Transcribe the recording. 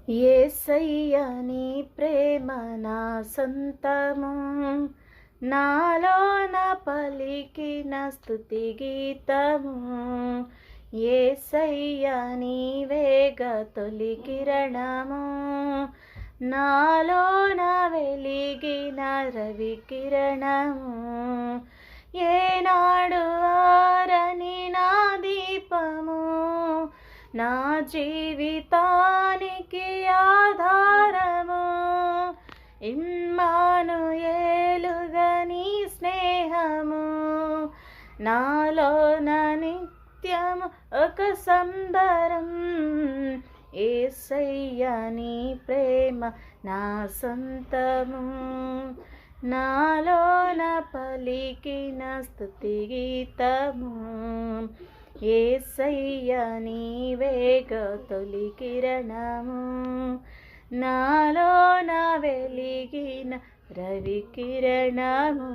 యేసయ్య నీ ప్రేమ నా సొంతము, నాలోన పలికిన స్తుతి గీతము. యేసయ్య నీవేగా తొలి కిరణము, నాలోన వెలిగిన రవి కిరణము. ఏనాడు ఆరని నా దీపము, నా జీవితానికి ఆధారము. ఇమ్మానుయేలుగా నీ స్నేహము, నాలోన నిత్యము ఒక సంబరం. యేసయ్య నీ ప్రేమ నా సొంతము, నాలోన పలికిన స్తుతి గీతము. యేసయ్య నీవేగా తొలి కిరణము, నాలోన వెలిగిన రవి కిరణము.